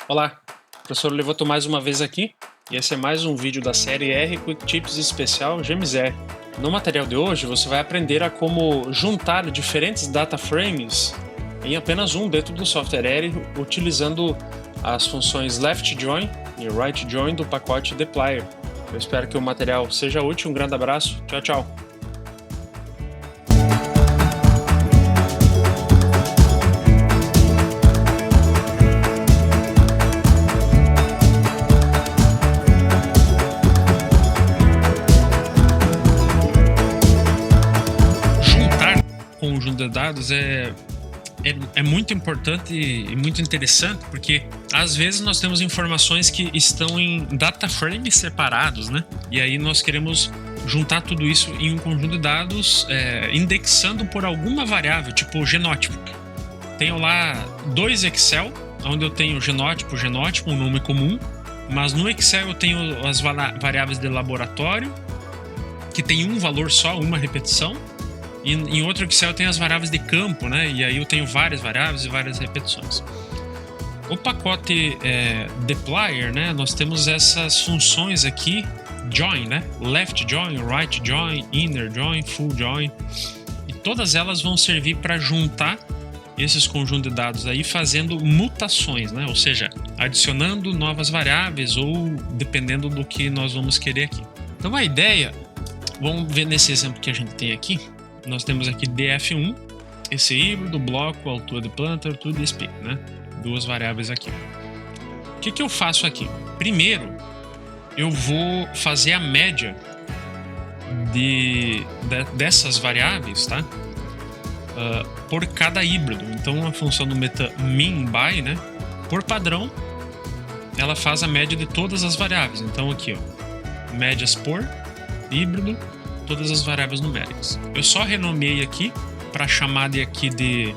Olá, professor Levoto mais uma vez aqui, e esse é mais um vídeo da série R Quick Tips especial GMSR. No material de hoje você vai aprender a como juntar diferentes data frames em apenas um dentro do software R utilizando as funções Left Join e Right Join do pacote Dplyr. Eu espero que o material seja útil, um grande abraço, tchau, tchau! Conjunto de dados é muito importante e muito interessante, porque às vezes nós temos informações que estão em data frames separados, né? E aí nós queremos juntar tudo isso em um conjunto de dados, indexando por alguma variável, tipo genótipo. Tenho lá dois Excel, onde eu tenho genótipo, um nome comum, mas no Excel eu tenho as variáveis de laboratório, que tem um valor só, uma repetição. E em outro Excel tem as variáveis de campo, né? E aí eu tenho várias variáveis e várias repetições. O pacote Dplyr, né? Nós temos essas funções aqui, join, né? Left join, right join, inner join, full join. E todas elas vão servir para juntar esses conjuntos de dados aí fazendo mutações, né? Ou seja, adicionando novas variáveis ou dependendo do que nós vamos querer aqui. Então a ideia, vamos ver nesse exemplo que a gente tem aqui. Nós temos aqui df1, esse híbrido, bloco, altura de planta, altura de speed, né? Duas variáveis aqui. O que eu faço aqui? Primeiro, eu vou fazer a média dessas variáveis, tá? Por cada híbrido. Então, a função do meta min/by, né? Por padrão, ela faz a média de todas as variáveis. Então, aqui, ó, médias por híbrido, todas as variáveis numéricas. Eu só renomeei aqui para chamar de aqui de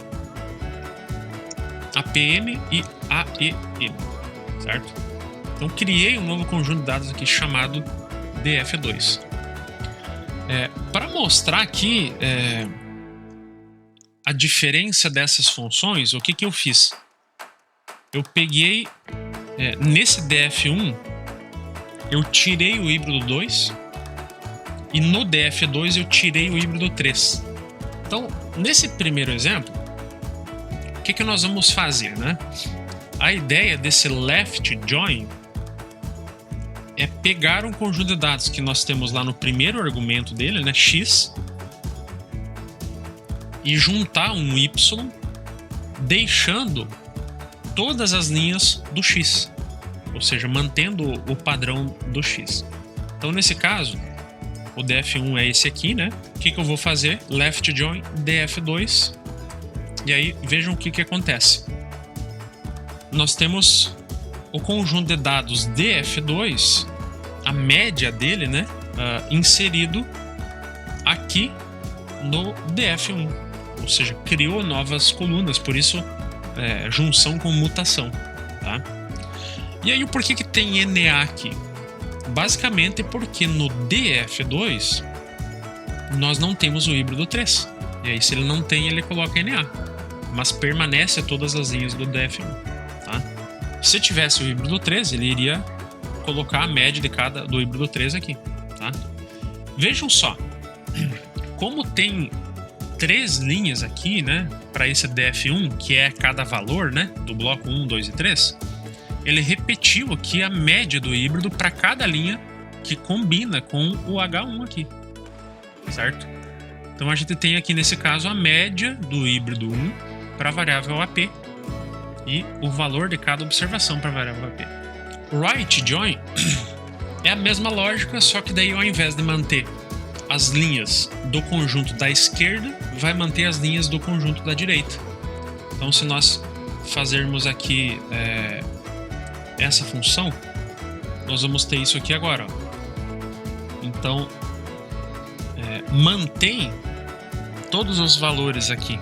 APM e AEM, certo? Então criei um novo conjunto de dados aqui chamado df2. Para mostrar aqui a diferença dessas funções, o que eu fiz? Eu peguei nesse df1, eu tirei o híbrido 2 e no df2 eu tirei o híbrido 3. Então, nesse primeiro exemplo, o que nós vamos fazer, né? A ideia desse left join é pegar um conjunto de dados que nós temos lá no primeiro argumento dele, né, x, e juntar um y, deixando todas as linhas do x, ou seja, mantendo o padrão do x. Então, nesse caso, o df1 é esse aqui, né? O que eu vou fazer? Left join df2. E aí, vejam o que acontece. Nós temos o conjunto de dados df2, a média dele, né? Inserido aqui no df1. Ou seja, criou novas colunas, por isso junção com mutação, tá? E aí, o porquê que tem NA aqui? Basicamente porque no df2 nós não temos o híbrido 3. E aí, se ele não tem, ele coloca NA. Mas permanece todas as linhas do df1. Tá? Se tivesse o híbrido 3, ele iria colocar a média do híbrido 3 aqui. Tá? Vejam só. Como tem 3 linhas aqui, né? Para esse df1, que é cada valor, né? Do bloco 1, 2 e 3. Ele repetiu aqui a média do híbrido para cada linha que combina com o H1 aqui, certo? Então a gente tem aqui nesse caso a média do híbrido 1 para a variável AP e o valor de cada observação para a variável AP. Right join é a mesma lógica, só que daí ao invés de manter as linhas do conjunto da esquerda, vai manter as linhas do conjunto da direita. Então se nós fazermos aqui essa função, nós vamos ter isso aqui agora, ó. Então mantém todos os valores aqui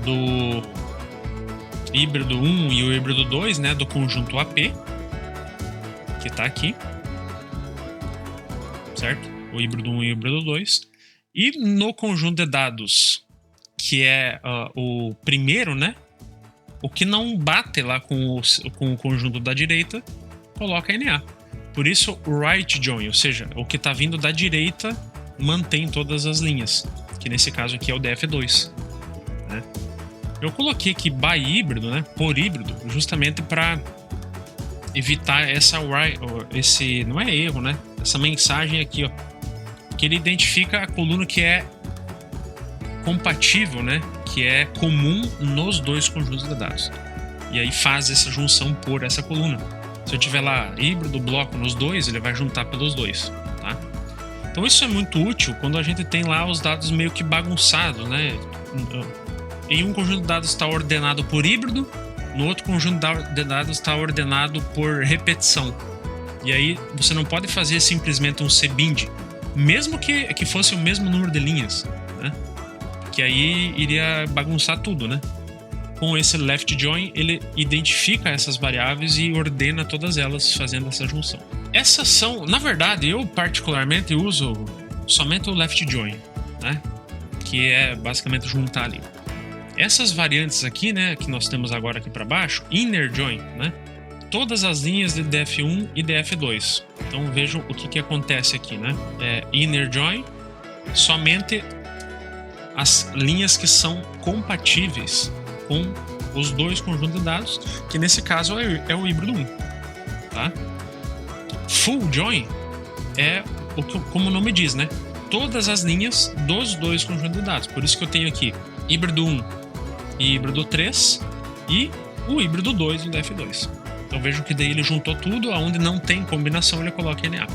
do híbrido 1 e o híbrido 2, né, do conjunto AP, que está aqui, certo? O híbrido 1 e o híbrido 2. E no conjunto de dados, que é o primeiro, né, O que não bate lá com o conjunto da direita, coloca NA. Por isso, right join, ou seja, o que está vindo da direita mantém todas as linhas, que nesse caso aqui é o DF2. Né? Eu coloquei aqui by híbrido, né, por híbrido, justamente para evitar esse não é erro, né? Essa mensagem aqui, ó, que ele identifica a coluna que é compatível, né? Que é comum nos dois conjuntos de dados. E aí faz essa junção por essa coluna. Se eu tiver lá híbrido, bloco nos dois, ele vai juntar pelos dois, tá? Então isso é muito útil quando a gente tem lá os dados meio que bagunçados, né? Em um conjunto de dados está ordenado por híbrido, no outro conjunto de dados está ordenado por repetição. E aí você não pode fazer simplesmente um cbind, mesmo que fosse o mesmo número de linhas, né? Que aí iria bagunçar tudo, né? Com esse left join, ele identifica essas variáveis e ordena todas elas fazendo essa junção. Essas são, na verdade, eu particularmente uso somente o left join, né? Que é basicamente juntar ali. Essas variantes aqui, né, que nós temos agora aqui para baixo, inner join, né? Todas as linhas de df1 e df2. Então vejam o que acontece aqui, né? Inner join, somente as linhas que são compatíveis com os dois conjuntos de dados, que nesse caso é o híbrido 1, tá? Full join é como o nome diz, né? Todas as linhas dos dois conjuntos de dados. Por isso que eu tenho aqui híbrido 1 e híbrido 3 e o híbrido 2 do df2. Então vejam que daí ele juntou tudo, aonde não tem combinação ele coloca NA.